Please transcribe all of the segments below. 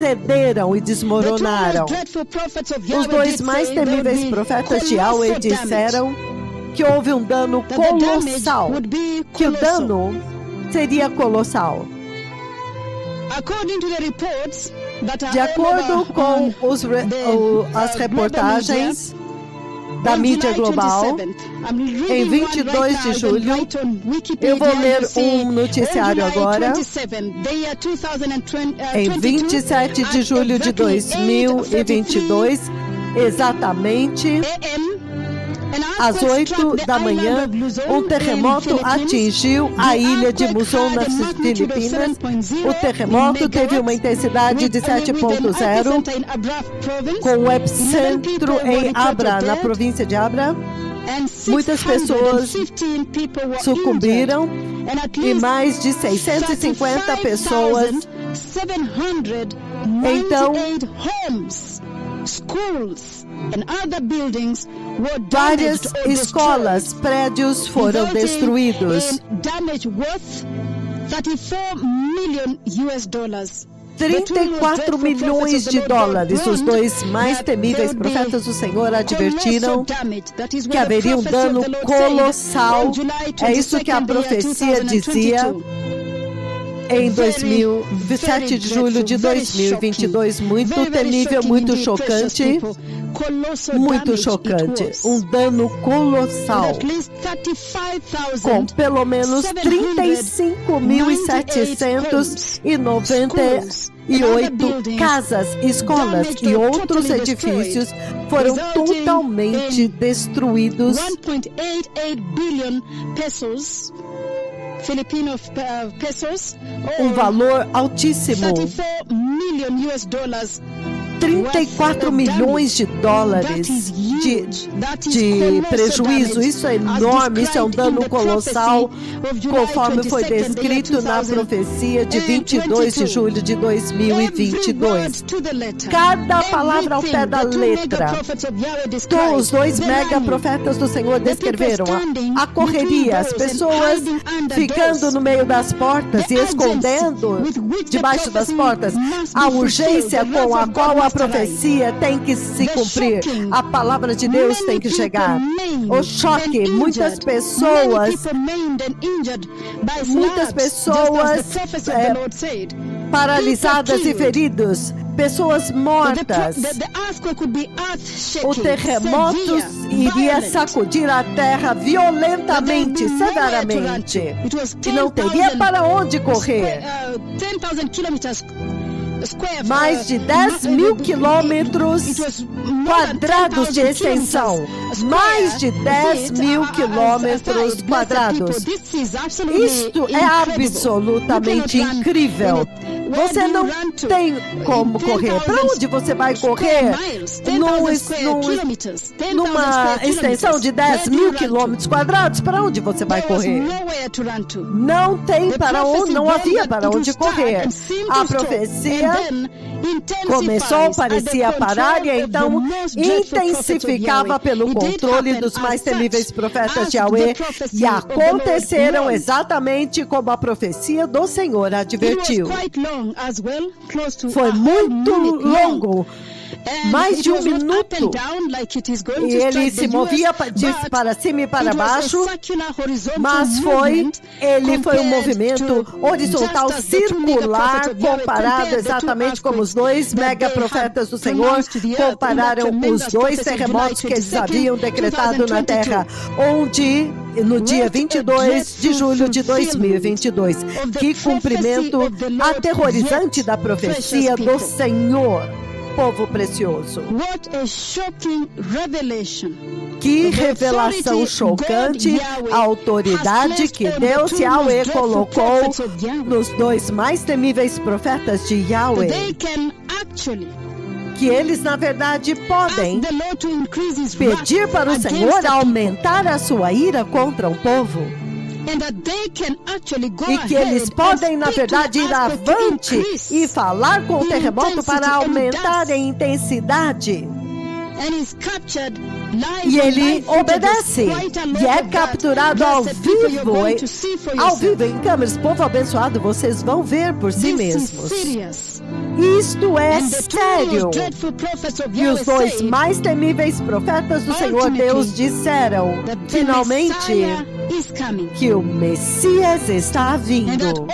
cederam e desmoronaram. Os dois mais temíveis profetas de Yahweh disseram que houve um dano colossal, que o dano seria colossal. De acordo com as reportagens da mídia global, em 22 de julho, eu vou ler um noticiário agora, em 27 de julho de 2022, exatamente às 8 da manhã, um terremoto atingiu a ilha de Luzon, nas Filipinas. O terremoto teve uma intensidade de 7.0, com o epicentro em Abra, na província de Abra. Muitas pessoas sucumbiram e mais de 650 pessoas. Então, várias escolas, prédios foram destruídos. 34 milhões de dólares. Os dois mais temíveis profetas do Senhor advertiram que haveria um dano colossal. É isso que a profecia dizia em 7 de julho de 2022. Muito temível, muito chocante. Muito chocante. Um dano colossal, com pelo menos 35.798 casas, escolas e outros edifícios foram totalmente destruídos. 1.88 billion pesos, Filipino pesos, um valor altíssimo. 34 million US dollars. 34 milhões de dólares de prejuízo. Isso é enorme, isso é um dano colossal, conforme foi descrito na profecia de 22 de julho de 2022. Cada palavra ao pé da letra. Os dois mega profetas do Senhor descreveram a correria, as pessoas ficando no meio das portas e escondendo debaixo das portas, a urgência com a qual a profecia tem que se cumprir, a palavra de Deus tem que chegar. O choque, muitas pessoas paralisadas e feridos, pessoas mortas. O terremoto iria sacudir a terra violentamente, severamente, e não teria para onde correr. Mais de 10 mil quilômetros quadrados de extensão. Mais de 10 mil quilômetros quadrados. Isto é absolutamente incrível. Você não tem como correr. Para onde você vai correr? Numa extensão de 10 mil quilômetros quadrados, para onde você vai correr? Não tem para onde, não havia para onde correr. A profecia começou, parecia parar, e então intensificava pelo controle dos mais temíveis profetas de Yahweh, e aconteceram exatamente como a profecia do Senhor advertiu. Foi muito longo, mais de um minuto, e ele se movia para cima e para baixo, mas ele foi um movimento horizontal, circular, comparado exatamente como os dois mega profetas do Senhor compararam os dois terremotos que eles haviam decretado na terra, onde no dia 22 de julho de 2022. Que cumprimento aterrorizante da profecia do Senhor, povo precioso. Que revelação chocante, a autoridade que Deus Yahweh colocou nos dois mais temíveis profetas de Yahweh, que eles na verdade podem pedir para o Senhor aumentar a sua ira contra o povo, e que eles podem na verdade ir avante e falar com o terremoto para aumentar a intensidade. E ele obedece e é capturado ao vivo em câmeras. Povo abençoado, vocês vão ver por si mesmos. Isto é sério. E os dois mais temíveis profetas do Senhor Deus disseram, finalmente, que o Messias está vindo.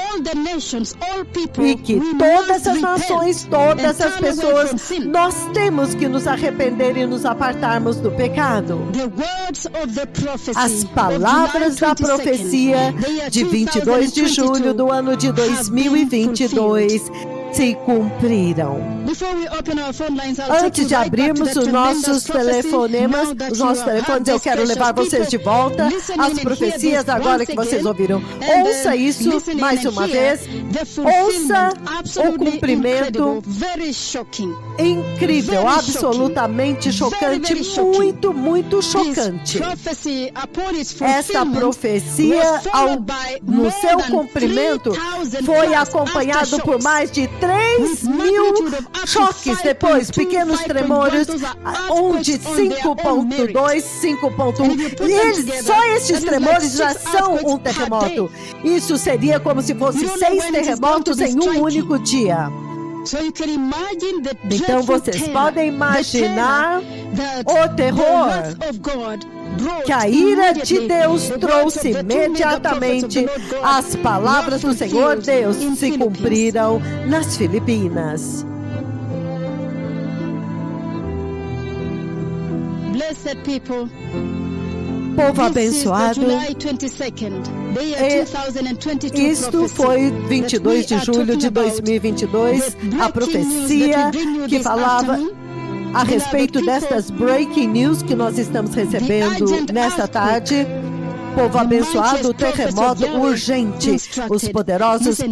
E que todas as nações, todas as pessoas, nós temos que nos arrepender e nos apartarmos do pecado. As palavras da profecia de 22 de julho do ano de 2022 se cumpriram. Antes de abrirmos os nossos telefonemas, eu quero levar vocês de volta às profecias agora que vocês ouviram. Ouça isso mais uma vez. Ouça o cumprimento incrível, absolutamente chocante, muito, muito chocante. Esta profecia, no seu cumprimento, foi acompanhado por mais de 3.000 choques depois, pequenos tremores, um de 5.2, 5.1, e só estes tremores já são um terremoto. Isso seria como se fosse 6 terremotos em um único dia. Então vocês podem imaginar o terror que a ira de Deus trouxe imediatamente. As palavras do Senhor Deus se cumpriram nas Filipinas. Povo abençoado, isto foi 22 de julho de 2022, a profecia que falava a respeito destas breaking news que nós estamos recebendo nesta tarde. Povo abençoado, o terremoto urgente,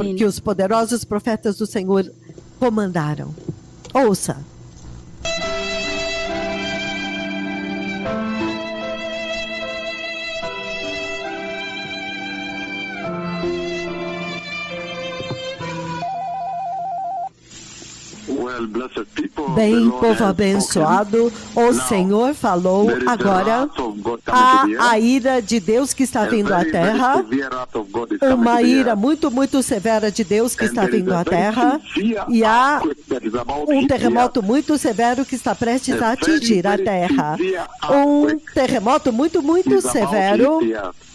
porque os poderosos profetas do Senhor comandaram. Ouça. Bem, povo abençoado, o Senhor falou agora, há a ira de Deus que está vindo à terra, uma ira muito, muito severa de Deus que está vindo à terra, e há um terremoto muito severo que está prestes a atingir a terra. Um terremoto muito, muito severo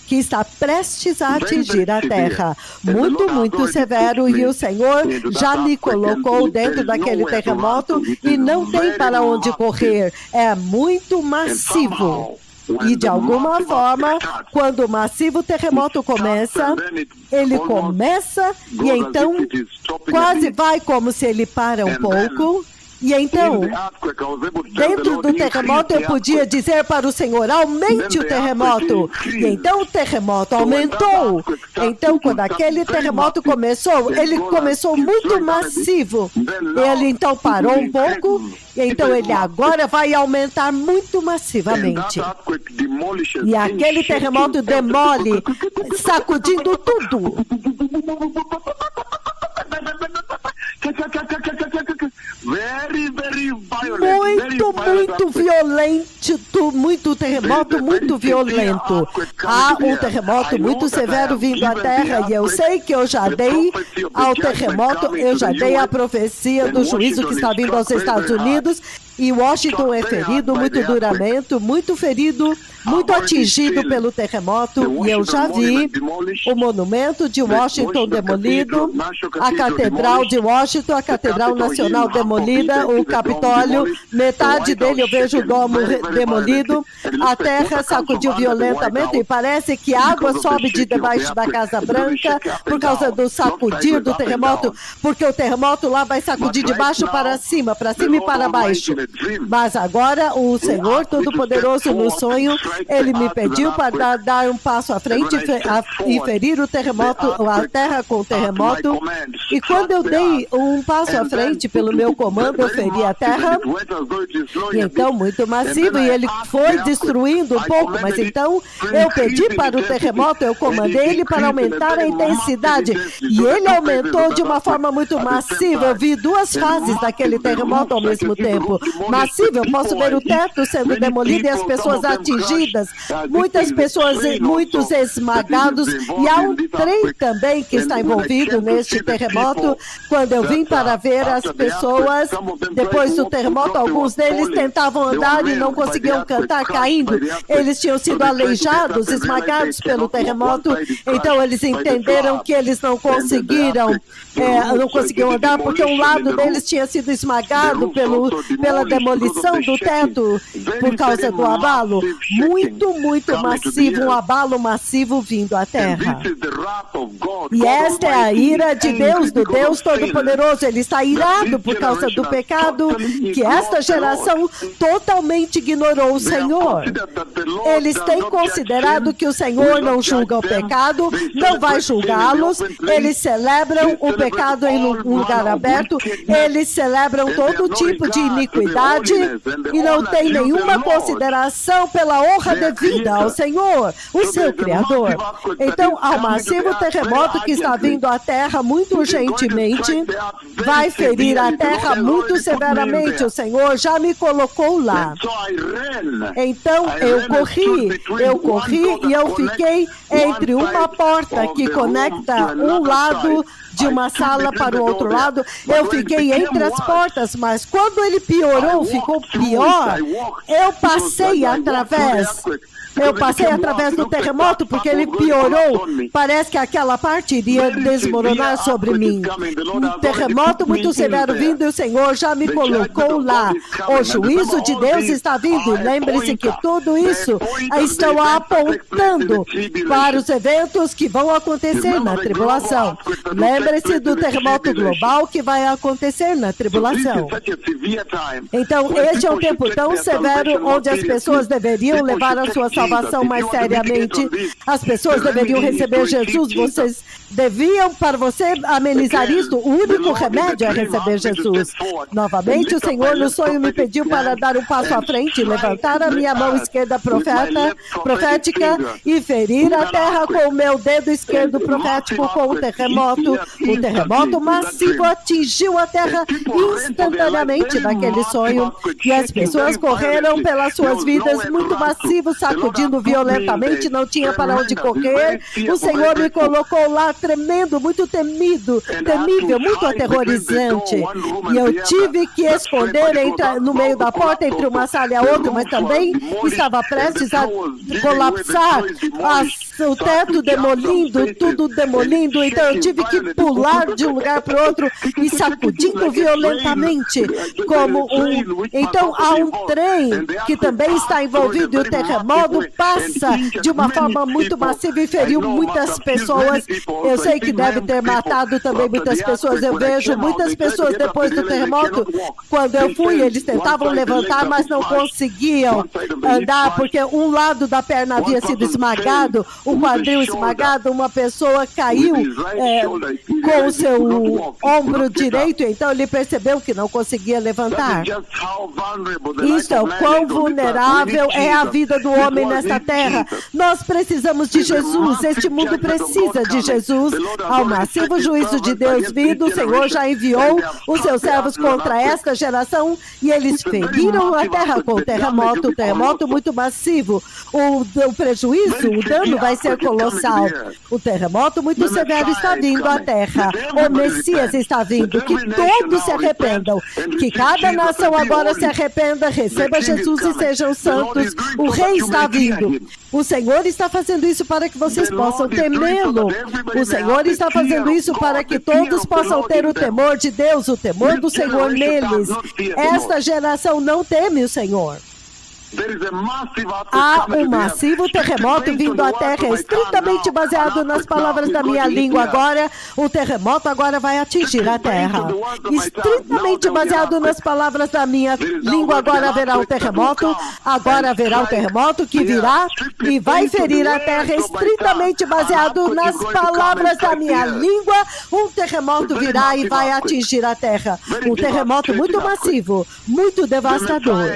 que está prestes a atingir a terra. Muito, muito severo, e o Senhor já me colocou dentro daquele terremoto e não tem para onde correr. É muito massivo. E de alguma forma, quando o massivo terremoto começa, ele começa e então quase vai como se ele para um pouco. E então, dentro do terremoto, eu podia dizer para o Senhor, aumente o terremoto. E então o terremoto aumentou. Então, quando aquele terremoto começou, ele começou muito massivo. Ele então parou um pouco, e então ele agora vai aumentar muito massivamente. E aquele terremoto demole, sacudindo tudo. Muito violento, muito terremoto muito violento. Há um terremoto muito severo vindo à terra, e eu sei que eu já dei ao terremoto, eu já dei a profecia do juízo que está vindo aos Estados Unidos, e Washington é ferido muito duramente, muito ferido, muito atingido pelo terremoto, e eu já vi o monumento de Washington demolido, a Catedral de Washington, a Catedral Nacional demolida, o Capitólio, metade dele eu vejo o domo demolido, a terra sacudiu violentamente e parece que a água sobe de debaixo da Casa Branca por causa do sacudir do terremoto, porque o terremoto lá vai sacudir de baixo para cima e para baixo. Mas agora o Senhor Todo-Poderoso no sonho, ele me pediu para dar um passo à frente e ferir o terremoto, a terra com o terremoto. E quando eu dei um passo à frente pelo meu comando, eu feri a terra. E então, muito massivo, ele foi destruindo um pouco, mas então eu pedi para o terremoto, eu comandei ele para aumentar a intensidade, e ele aumentou de uma forma muito massiva. Eu vi duas fases daquele terremoto ao mesmo tempo. Massivo, eu posso ver o teto sendo demolido e as pessoas atingidas, muitas pessoas, muitos esmagados, e há um trem também que está envolvido neste terremoto. Quando eu vim para ver as pessoas, depois do terremoto, alguns deles tentavam andar e não conseguiam cantar, caindo. Eles tinham sido aleijados, esmagados pelo terremoto, então eles entenderam que eles não conseguiram andar, porque um lado deles tinha sido esmagado pela demolição do teto, por causa do abalo. Muito massivo, um abalo massivo vindo à terra. E esta é a ira de Deus, do Deus Todo-Poderoso. Ele está irado por causa do pecado que esta geração totalmente ignorou o Senhor. Eles têm considerado que o Senhor não julga o pecado, não vai julgá-los. Eles celebram o pecado em um lugar aberto, eles celebram todo tipo de iniquidade e não tem nenhuma consideração pela honra devida ao Senhor, o seu Criador. Então, há um massivo terremoto que está vindo à terra muito urgentemente, vai ferir a terra muito severamente. O Senhor já me colocou lá. Então, eu corri e eu fiquei entre uma porta que conecta um lado de uma sala para o outro lado. Eu fiquei entre as portas, mas quando ele piorou, ficou pior, eu passei através do terremoto, porque ele piorou. Parece que aquela parte iria desmoronar sobre mim. Um terremoto muito severo vindo e o Senhor já me colocou lá. O juízo de Deus está vindo. Lembre-se que tudo isso estão apontando para os eventos que vão acontecer na tribulação. Lembre-se do terremoto global que vai acontecer na tribulação. Então, este é um tempo tão severo onde as pessoas deveriam levar a sua salvação mais seriamente. As pessoas deveriam receber Jesus. Vocês deviam, para você amenizar isto, o único remédio é receber Jesus. Novamente, o Senhor no sonho me pediu para dar um passo à frente, levantar a minha mão esquerda profética e ferir a terra com o meu dedo esquerdo profético com o terremoto. O terremoto massivo atingiu a terra instantaneamente naquele sonho e as pessoas correram pelas suas vidas muito massivo, sacudindo violentamente, não tinha para onde correr. O Senhor me colocou lá tremendo, muito temível, muito aterrorizante. E eu tive que esconder no meio da porta, entre uma sala e a outra, mas também estava prestes a colapsar. O teto demolindo, tudo demolindo, então eu tive que pular de um lugar para o outro e sacudindo violentamente Então há um trem que também está envolvido e o terremoto passa de uma forma muito massiva e feriu muitas pessoas. Eu sei que deve ter matado também muitas pessoas. Eu vejo muitas pessoas depois do terremoto. Quando eu fui, eles tentavam levantar, mas não conseguiam andar, porque um lado da perna havia sido esmagado, o quadril esmagado, uma pessoa caiu com o seu ombro direito, então ele percebeu que não conseguia levantar. Isso é o quão vulnerável é a vida do homem nesta terra. Nós precisamos de Jesus, este mundo precisa de Jesus. Ao massivo juízo de Deus vindo, o Senhor já enviou os seus servos contra esta geração e eles feriram a terra com o terremoto muito massivo. O prejuízo, o dano vai ser colossal. O terremoto muito severo está vindo à terra. O Messias está vindo. Que todos se arrependam. Que cada nação agora se arrependa, receba Jesus e sejam santos. O Rei está vindo. O Senhor está fazendo isso para que vocês possam temê-lo. O Senhor está fazendo isso para que todos possam ter o temor de Deus, o temor do Senhor neles. Esta geração não teme o Senhor. Há um massivo terremoto vindo à terra, estritamente baseado nas palavras da minha língua. Agora, o terremoto agora vai atingir a terra. Estritamente baseado nas palavras da minha língua, agora haverá um terremoto. Agora haverá um terremoto que virá e vai ferir a terra. Estritamente baseado nas palavras da minha língua, um terremoto virá e vai atingir a terra. Um terremoto muito massivo, muito devastador.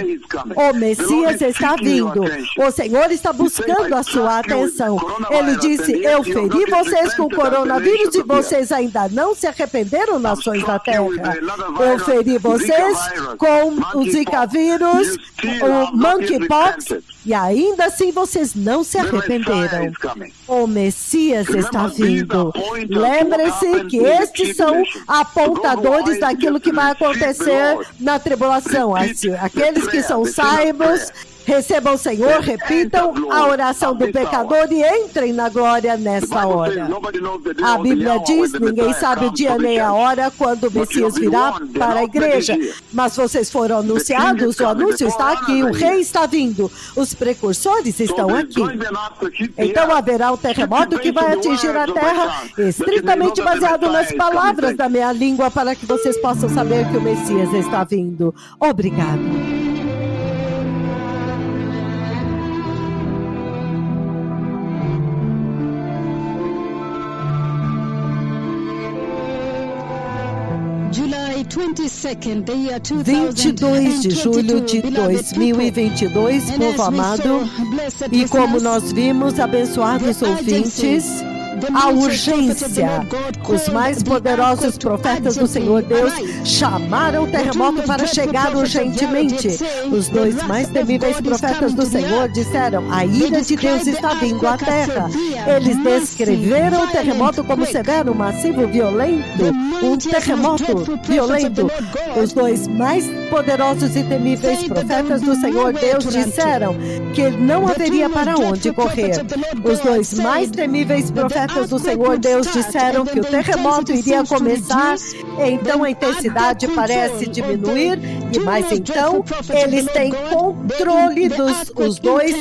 O Messias Messias está vindo. O Senhor está buscando a sua atenção. Ele disse, eu feri vocês com o coronavírus e vocês ainda não se arrependeram, nações da terra. Eu feri vocês com o Zika vírus, o monkeypox, e ainda assim vocês não se arrependeram. O Messias está vindo. Lembre-se que estes são apontadores daquilo que vai acontecer na tribulação. Aqueles que são salvos, recebam o Senhor, repitam a oração do pecador e entrem na glória nessa hora. A Bíblia diz, ninguém sabe o dia nem a hora quando o Messias virá para a igreja. Mas vocês foram anunciados, o anúncio está aqui, o rei está vindo, os precursores estão aqui. Então haverá um terremoto que vai atingir a terra, estritamente baseado nas palavras da minha língua, para que vocês possam saber que o Messias está vindo. Obrigado. July 22nd, the year 22 de julho de 2022, povo amado, e como nós vimos, abençoados ouvintes, a urgência. Os mais poderosos profetas do Senhor Deus chamaram o terremoto para chegar urgentemente. Os dois mais temíveis profetas do Senhor disseram, a ira de Deus está vindo à terra. Eles descreveram o terremoto como severo, massivo, violento, um terremoto violento. Os dois mais poderosos e temíveis profetas do Senhor Deus disseram que não haveria para onde correr. Os dois mais temíveis profetas do Senhor Deus disseram que o terremoto iria começar, então a intensidade parece diminuir, e mais então eles têm controle dos dois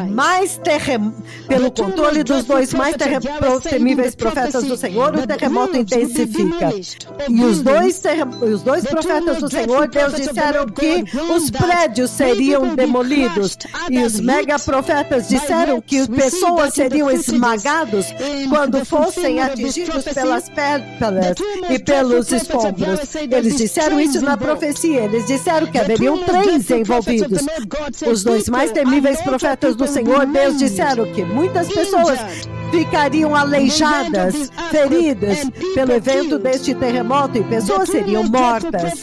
mais pelo controle dos dois mais temíveis profetas do Senhor, o terremoto intensifica. E os dois profetas do Senhor Deus disseram que os prédios seriam demolidos, e os mega profetas disseram que pessoas seriam esmagados quando fossem atingidos pelas pedras e pelos escombros. Eles disseram isso na profecia. Eles disseram que haveriam trens envolvidos. Os dois mais temíveis profetas do Senhor Deus disseram que muitas pessoas ficariam aleijadas, feridas pelo evento deste terremoto, e pessoas seriam mortas.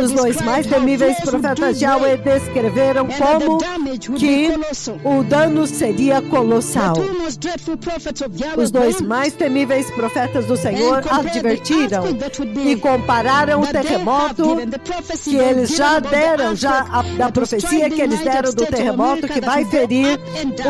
Os dois mais temíveis profetas de Yahweh descreveram como que o dano seria colossal. Os dois mais temíveis profetas do Senhor advertiram e compararam o terremoto que eles já deram, da profecia que eles deram do terremoto que vai ferir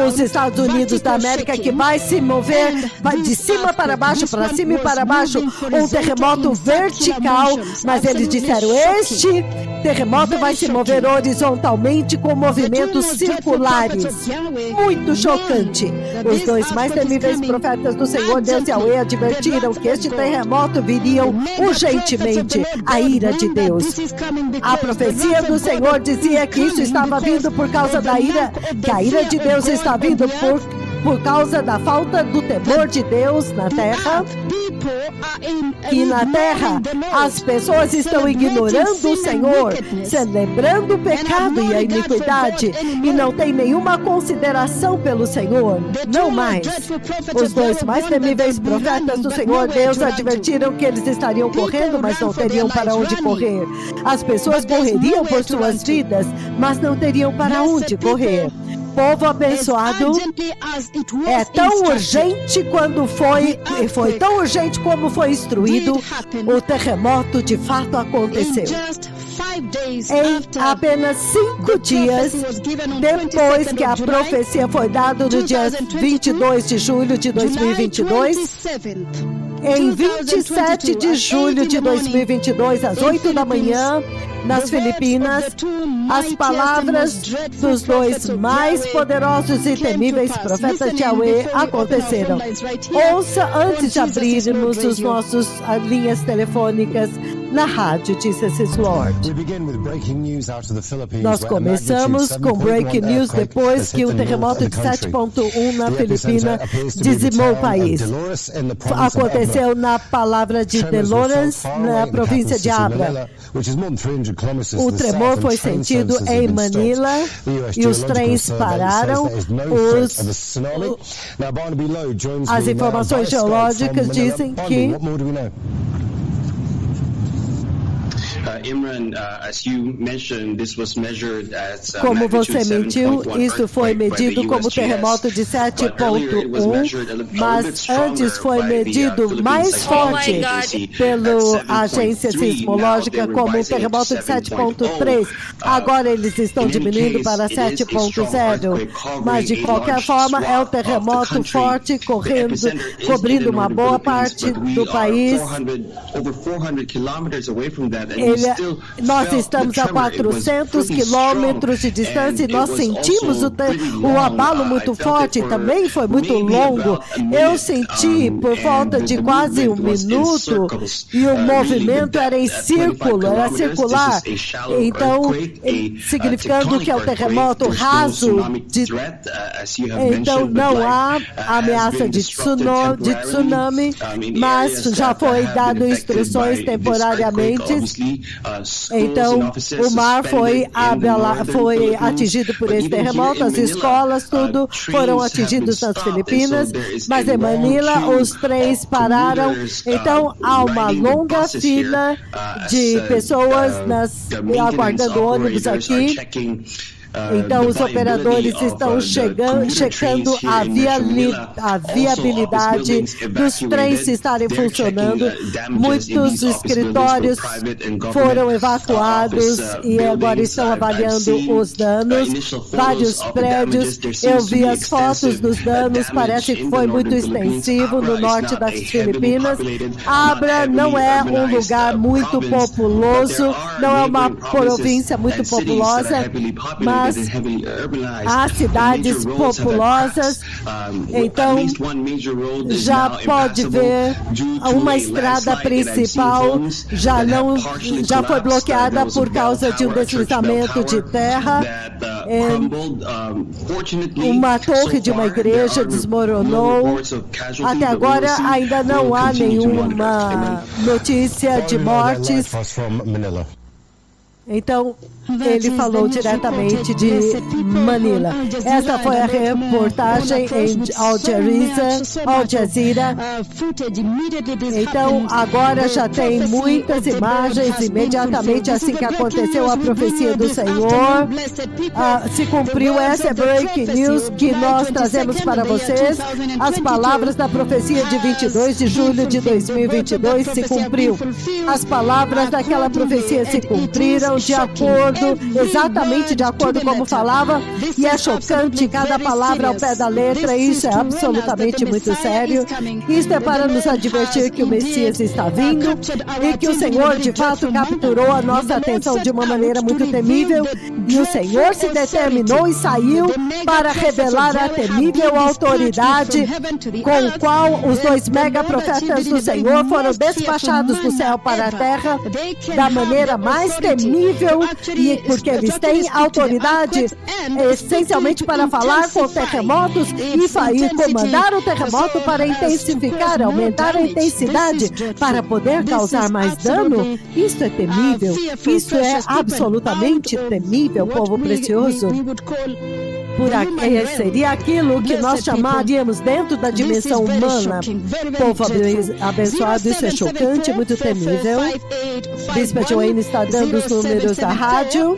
os Estados Unidos da América, que vai se mover de cima para baixo, para cima e para baixo, um terremoto vertical, mas eles disseram, este terremoto vai se mover horizontalmente com movimentos circulares. Muito chocante. Os dois mais temíveis profetas do Senhor Deus Yahweh advertiram que este terremoto viria urgentemente, a ira de Deus. A profecia do Senhor dizia que isso estava vindo por causa da ira, que a ira de Deus está vindo por causa da falta do temor de Deus na terra. E na terra as pessoas estão ignorando o Senhor, celebrando o pecado e a iniquidade, e não tem nenhuma consideração pelo Senhor. Não mais. Os dois mais temíveis profetas do Senhor Deus advertiram que eles estariam correndo, mas não teriam para onde correr. As pessoas correriam por suas vidas, mas não teriam para onde correr. Povo abençoado, é tão urgente quando foi tão urgente como foi instruído, o terremoto de fato aconteceu. Em apenas 5 dias depois que a profecia foi dada, no dia 22 de julho de 2022, em 27 de julho de 2022, às 8 da manhã, nas Filipinas, as palavras dos dois mais poderosos e temíveis profetas de Yahweh aconteceram. Ouça antes de abrirmos as nossas linhas telefônicas. na rádio Jesus is Lord. Nós começamos com breaking news depois que o terremoto de 7.1 na Filipina dizimou o país. Aconteceu na palavra de Dolores, na província de Abra. O tremor foi sentido em Manila e os trens pararam. As informações geológicas dizem que como você mediu, isso foi medido como terremoto de 7.1, mas antes foi medido mais forte pela agência sismológica como um terremoto de 7.3. Agora eles estão diminuindo para 7.0, mas de qualquer forma é um terremoto forte cobrindo uma boa parte do país. Nós estamos a 400 quilômetros de distância e nós sentimos o abalo muito forte, também foi muito longo. Eu senti por volta de quase 1 minuto e o movimento era em círculo, era circular. Então, significando que é um terremoto raso, então não há ameaça de tsunami, mas já foi dado instruções temporariamente. Então, o mar foi atingido por esse terremoto, as escolas, tudo foram atingidos nas Filipinas, mas em Manila os trens pararam. Então, há uma longa fila de pessoas aguardando ônibus aqui. Então, os operadores estão checando a viabilidade dos trens estarem funcionando. Muitos escritórios foram evacuados e agora estão avaliando os danos. Vários prédios, eu vi as fotos dos danos, parece que foi muito extensivo no norte das Filipinas. Abra não é um lugar muito populoso, não é uma província muito populosa, mas há cidades populosas, então já pode ver uma estrada principal já foi bloqueada por causa de um deslizamento de terra. Uma torre de uma igreja desmoronou. Até agora ainda não há nenhuma notícia de mortes. Então, ele falou diretamente de Manila. Essa foi a reportagem em Al Jazeera. Então, agora já tem muitas imagens. Imediatamente assim que aconteceu a profecia do Senhor, se cumpriu. Essa é Breaking News que nós trazemos para vocês. As palavras da profecia de 22 de julho de 2022 se cumpriu. As palavras daquela profecia se cumpriram exatamente de acordo como falava, e é chocante cada palavra ao pé da letra. Isso é absolutamente muito sério. Isso é para nos advertir que o Messias está vindo e que o Senhor de fato capturou a nossa atenção de uma maneira muito temível, e o Senhor se determinou e saiu para revelar a temível autoridade com o qual os 2 megaprofetas do Senhor foram despachados do céu para a terra da maneira mais temível, e porque eles têm autoridade essencialmente para falar com terremotos e comandar o terremoto para intensificar, aumentar a intensidade para poder causar mais dano. Isso é temível, isso é absolutamente temível, povo precioso. Seria aquilo que nós chamaríamos dentro da dimensão humana. Povo abençoado, isso é chocante, muito temível. Bispa Joanne está dando os números da rádio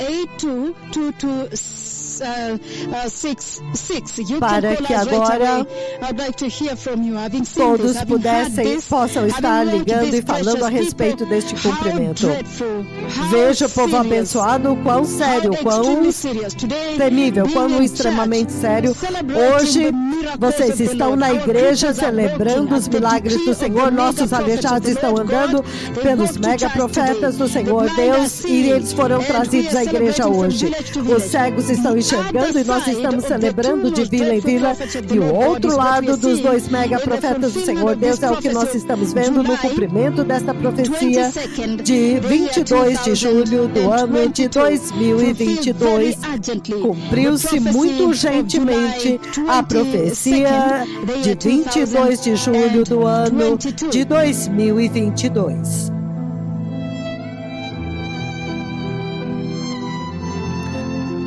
para que agora todos possam estar ligando e falando a respeito deste cumprimento. Veja, povo abençoado, o quão sério, quão temível, quão extremamente sério. Hoje vocês estão na igreja celebrando os milagres do Senhor. Nossos aleijados estão andando pelos megaprofetas do Senhor Deus e eles foram trazidos à igreja hoje. Os cegos estão enxergando e nós estamos celebrando de vila em vila. E o outro lado dos 2 mega profetas do Senhor Deus é o que nós estamos vendo no cumprimento desta profecia de 22 de julho do ano de 2022. Cumpriu-se muito urgentemente a profecia de 22 de julho do ano de 2022.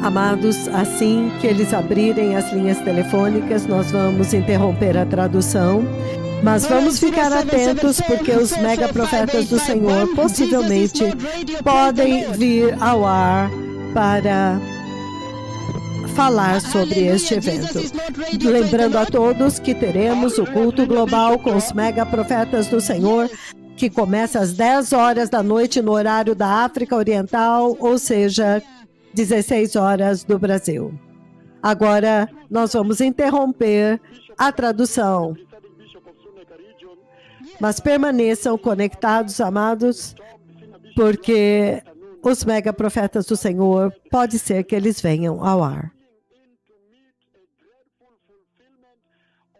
Amados, assim que eles abrirem as linhas telefônicas, nós vamos interromper a tradução, mas vamos ficar atentos porque os mega profetas do Senhor possivelmente podem vir ao ar para falar sobre este evento. Lembrando a todos que teremos o culto global com os mega profetas do Senhor, que começa às 10 horas da noite no horário da África Oriental, ou seja, 16 horas do Brasil. Agora, nós vamos interromper a tradução. Mas permaneçam conectados, amados, porque os mega profetas do Senhor, pode ser que eles venham ao ar.